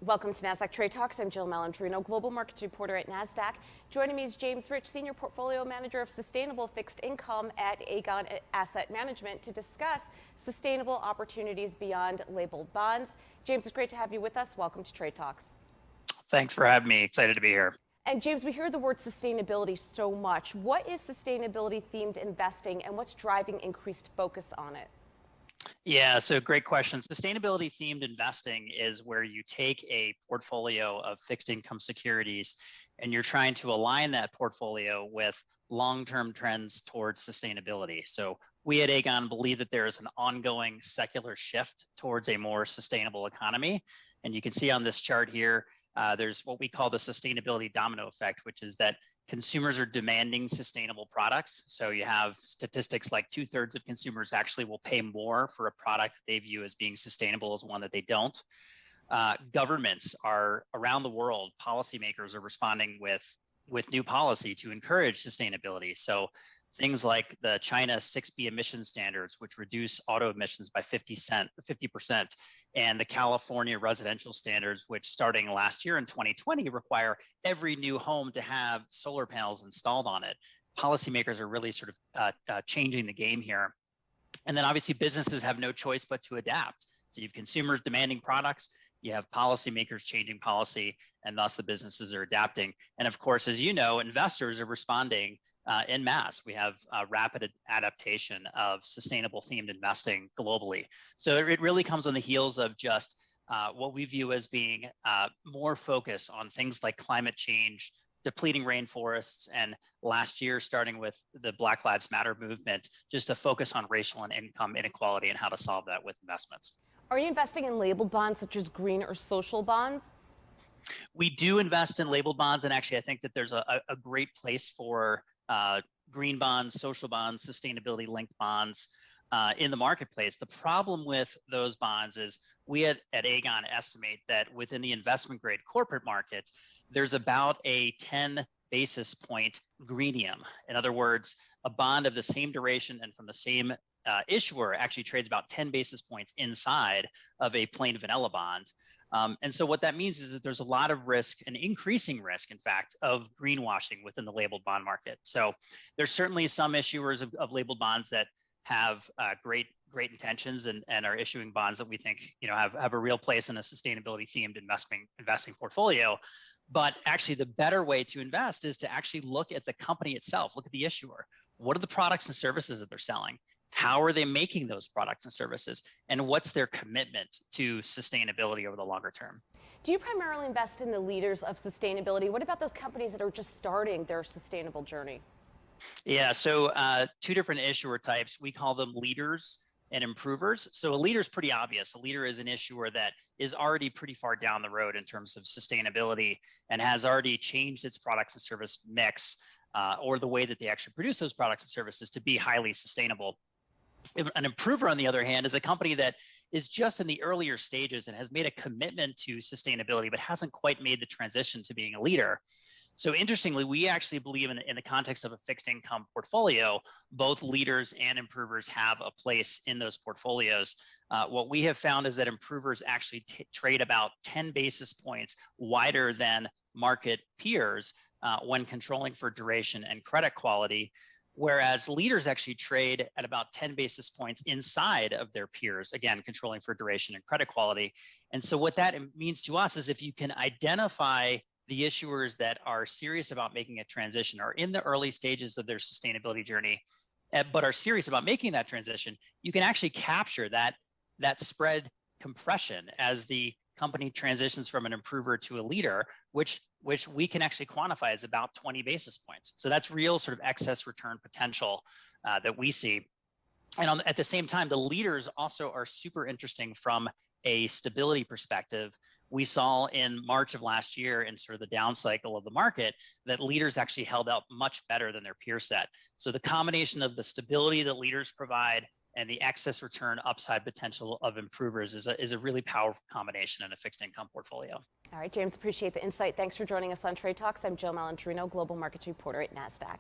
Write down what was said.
Welcome to Nasdaq Trade Talks. I'm Jill Malandrino, Global Markets Reporter at Nasdaq. Joining me is James Rich, Senior Portfolio Manager of Sustainable Fixed Income at Aegon Asset Management, to discuss sustainable opportunities beyond labeled bonds. James, it's great to have you with us. Welcome to Trade Talks. Thanks for having me. Excited to be here. And James, we hear the word sustainability so much. What is sustainability-themed investing, and what's driving increased focus on it? Yeah, so great question. Sustainability themed investing is where you take a portfolio of fixed income securities and you're trying to align that portfolio with long-term trends towards sustainability. So we at Aegon believe that there is an ongoing secular shift towards a more sustainable economy. And you can see on this chart here, there's what we call the sustainability domino effect, which is that consumers are demanding sustainable products. So you have statistics like 2/3 of consumers actually will pay more for a product that they view as being sustainable as one that they don't. Governments are around the world, policymakers are responding with new policy to encourage sustainability. So things like the China 6B emission standards, which reduce auto emissions by 50%, and the California residential standards, which starting last year in 2020 require every new home to have solar panels installed on it. Policymakers are really sort of changing the game here. And then obviously businesses have no choice but to adapt. So you have consumers demanding products, you have policymakers changing policy, and thus the businesses are adapting. And of course, as you know, investors are responding en masse. We have rapid adaptation of sustainable themed investing globally. So it really comes on the heels of just what we view as being more focus on things like climate change, depleting rainforests, and last year, starting with the Black Lives Matter movement, just a focus on racial and income inequality and how to solve that with investments. Are you investing in labeled bonds such as green or social bonds? We do invest in labeled bonds, and actually I think that there's a great place for green bonds, social bonds, sustainability linked bonds in the marketplace. The problem with those bonds is we at Aegon estimate that within the investment grade corporate market, there's about a 10 basis point greenium. In other words, a bond of the same duration and from the same issuer actually trades about 10 basis points inside of a plain vanilla bond. And so what that means is that there's a lot of risk, an increasing risk, in fact, of greenwashing within the labeled bond market. So there's certainly some issuers of labeled bonds that have great intentions and are issuing bonds that we think have a real place in a sustainability themed investing portfolio. But actually the better way to invest is to actually look at the company itself, look at the issuer. What are the products and services that they're selling? How are they making those products and services? And what's their commitment to sustainability over the longer term? Do you primarily invest in the leaders of sustainability? What about those companies that are just starting their sustainable journey? Yeah, so two different issuer types. We call them leaders and improvers. So a leader is pretty obvious. A leader is an issuer that is already pretty far down the road in terms of sustainability and has already changed its products and service mix or the way that they actually produce those products and services to be highly sustainable. An improver, on the other hand, is a company that is just in the earlier stages and has made a commitment to sustainability, but hasn't quite made the transition to being a leader. So interestingly, we actually believe in the context of a fixed income portfolio, both leaders and improvers have a place in those portfolios. What we have found is that improvers actually trade about 10 basis points wider than market peers when controlling for duration and credit quality. Whereas leaders actually trade at about 10 basis points inside of their peers, again, controlling for duration and credit quality. And so what that means to us is if you can identify the issuers that are serious about making a transition or in the early stages of their sustainability journey, but are serious about making that transition, you can actually capture that spread compression as the company transitions from an improver to a leader, which we can actually quantify as about 20 basis points. So that's real sort of excess return potential that we see. And at the same time, the leaders also are super interesting from a stability perspective. We saw in March of last year in sort of the down cycle of the market that leaders actually held out much better than their peer set. So the combination of the stability that leaders provide and the excess return upside potential of improvers is a really powerful combination in a fixed income portfolio. All right, James, appreciate the insight. Thanks for joining us on Trade Talks. I'm Jill Malandrino, Global Markets Reporter at Nasdaq.